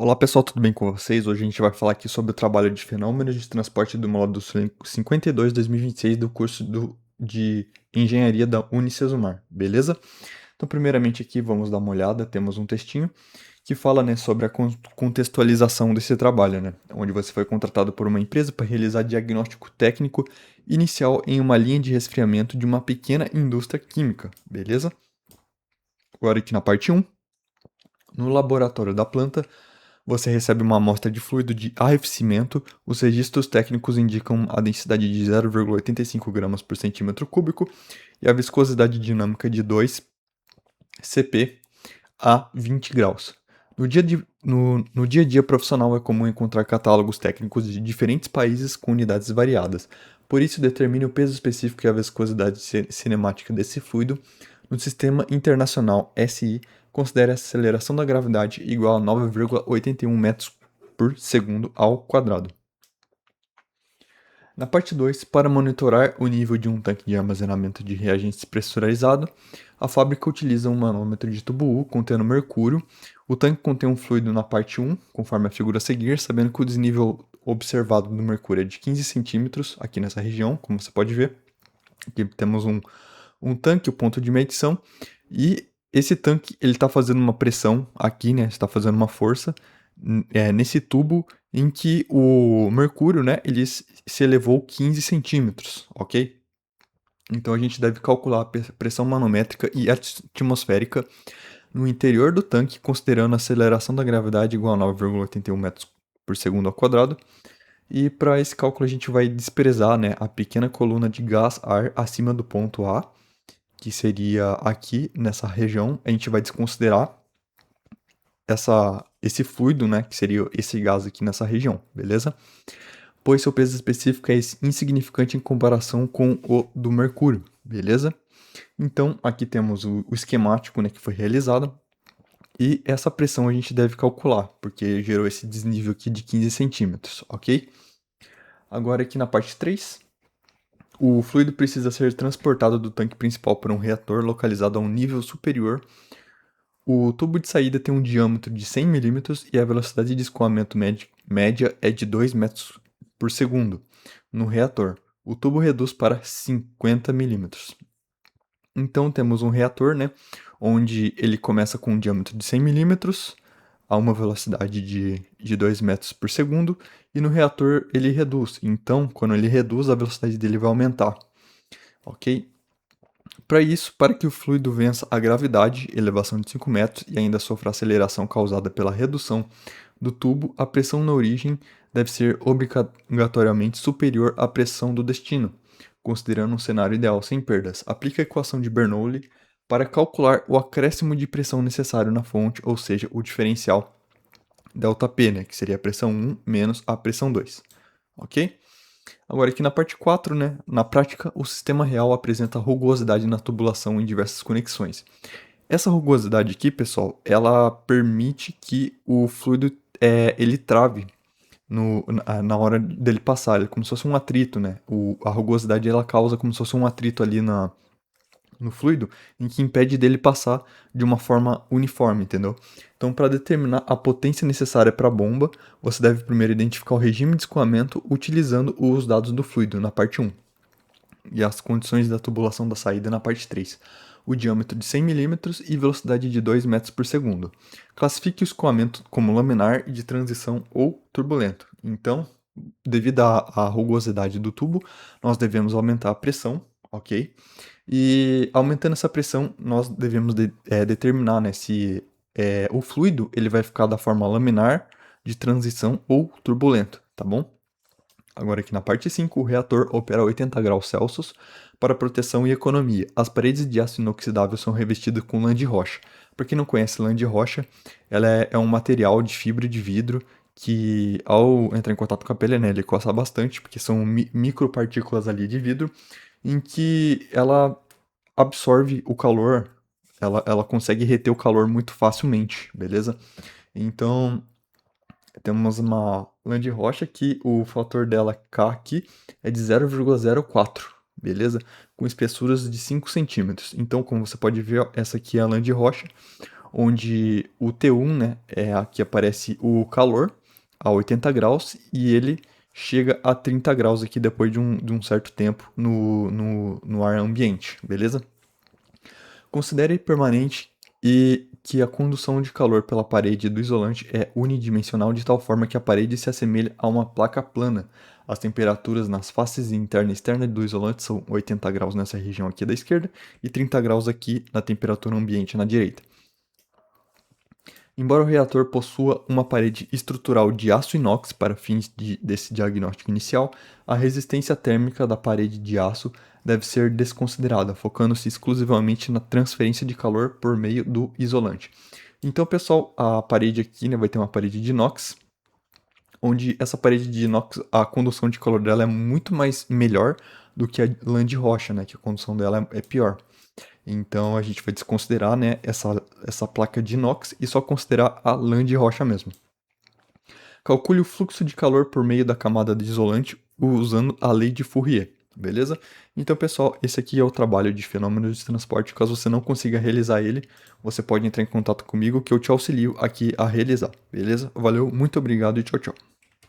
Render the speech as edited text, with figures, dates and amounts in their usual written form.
Olá pessoal, tudo bem com vocês? Hoje a gente vai falar aqui sobre o trabalho de fenômenos de transporte do módulo 52/2026 do curso de Engenharia da Unicesumar, beleza? Então, primeiramente aqui vamos dar uma olhada, temos um textinho que fala, né, sobre a contextualização desse trabalho, né, onde você foi contratado por uma empresa para realizar diagnóstico técnico inicial em uma linha de resfriamento de uma pequena indústria química, beleza? Agora aqui na parte um, no laboratório da planta, você recebe uma amostra de fluido de arrefecimento. Os registros técnicos indicam a densidade de 0,85 gramas por centímetro cúbico e a viscosidade dinâmica de 2 cp a 20 graus. No dia a dia profissional é comum encontrar catálogos técnicos de diferentes países com unidades variadas. Por isso, determine o peso específico e a viscosidade cinemática desse fluido. No Sistema Internacional SI, considere a aceleração da gravidade igual a 9,81 metros por segundo ao quadrado. Na parte 2, para monitorar o nível de um tanque de armazenamento de reagentes pressurizado, a fábrica utiliza um manômetro de tubo U contendo mercúrio. O tanque contém um fluido na parte 1, conforme a figura a seguir, sabendo que o desnível observado do mercúrio é de 15 centímetros aqui nessa região, como você pode ver. Aqui temos um tanque, o ponto de medição, e esse tanque ele está fazendo uma pressão aqui, né? Está fazendo uma força nesse tubo em que o mercúrio, né? Ele se elevou 15 centímetros, ok? Então a gente deve calcular a pressão manométrica e atmosférica no interior do tanque, considerando a aceleração da gravidade igual a 9,81 metros por segundo ao quadrado. E para esse cálculo a gente vai desprezar, né, a pequena coluna de gás-ar acima do ponto A, que seria aqui nessa região. A gente vai desconsiderar esse fluido, né, que seria esse gás aqui nessa região, beleza? Pois seu peso específico é insignificante em comparação com o do mercúrio, beleza? Então, aqui temos o esquemático, né, que foi realizado, e essa pressão a gente deve calcular, porque gerou esse desnível aqui de 15 centímetros, ok? Agora aqui na parte 3, o fluido precisa ser transportado do tanque principal para um reator localizado a um nível superior. O tubo de saída tem um diâmetro de 100 milímetros e a velocidade de escoamento média é de 2 metros por segundo. No reator, o tubo reduz para 50 milímetros. Então temos um reator, né, onde ele começa com um diâmetro de 100 milímetros a uma velocidade de 2 metros por segundo, e no reator ele reduz. Então, quando ele reduz, a velocidade dele vai aumentar, ok? Para isso, para que o fluido vença a gravidade, elevação de 5 metros, e ainda sofra aceleração causada pela redução do tubo, a pressão na origem deve ser obrigatoriamente superior à pressão do destino, considerando um cenário ideal sem perdas. Aplique a equação de Bernoulli para calcular o acréscimo de pressão necessário na fonte, ou seja, o diferencial ΔP, né, que seria a pressão 1 menos a pressão 2, ok? Agora aqui na parte 4, né, na prática, o sistema real apresenta rugosidade na tubulação em diversas conexões. Essa rugosidade aqui, pessoal, ela permite que o fluido ele trave na hora dele passar, ele é como se fosse um atrito, né? A rugosidade ela causa como se fosse um atrito ali no fluido, em que impede dele passar de uma forma uniforme, entendeu? Então, para determinar a potência necessária para a bomba, você deve primeiro identificar o regime de escoamento utilizando os dados do fluido na parte 1 e as condições da tubulação da saída na parte 3. O diâmetro de 100 milímetros e velocidade de 2 metros por segundo. Classifique o escoamento como laminar, de transição ou turbulento. Então, devido à rugosidade do tubo, nós devemos aumentar a pressão, ok? E aumentando essa pressão, nós devemos determinar, né, se o fluido ele vai ficar da forma laminar, de transição ou turbulento, tá bom? Agora aqui na parte 5, o reator opera a 80 graus Celsius para proteção e economia. As paredes de aço inoxidável são revestidas com lã de rocha. Para quem não conhece lã de rocha, ela é um material de fibra de vidro que ao entrar em contato com a pele, né, ele coça bastante, porque são micropartículas ali de vidro, em que ela absorve o calor, ela consegue reter o calor muito facilmente, beleza? Então, temos uma lã de rocha que o fator dela K aqui é de 0,04, beleza? Com espessuras de 5 centímetros. Então, como você pode ver, ó, essa aqui é a lã de rocha, onde o T1, né, aqui aparece o calor a 80 graus e ele chega a 30 graus aqui depois de um certo tempo no ar ambiente, beleza? Considere permanente e que a condução de calor pela parede do isolante é unidimensional de tal forma que a parede se assemelha a uma placa plana. As temperaturas nas faces interna e externa do isolante são 80 graus nessa região aqui da esquerda e 30 graus aqui na temperatura ambiente na direita. Embora o reator possua uma parede estrutural de aço inox para fins desse diagnóstico inicial, a resistência térmica da parede de aço deve ser desconsiderada, focando-se exclusivamente na transferência de calor por meio do isolante. Então, pessoal, a parede aqui, né, vai ter uma parede de inox, onde essa parede de inox, a condução de calor dela é muito mais melhor do que a lã de rocha, né, que a condução dela é pior. Então a gente vai desconsiderar, né, essa placa de inox e só considerar a lã de rocha mesmo. Calcule o fluxo de calor por meio da camada de isolante usando a lei de Fourier, beleza? Então, pessoal, esse aqui é o trabalho de fenômenos de transporte. Caso você não consiga realizar ele, você pode entrar em contato comigo que eu te auxilio aqui a realizar, beleza? Valeu, muito obrigado e tchau, tchau.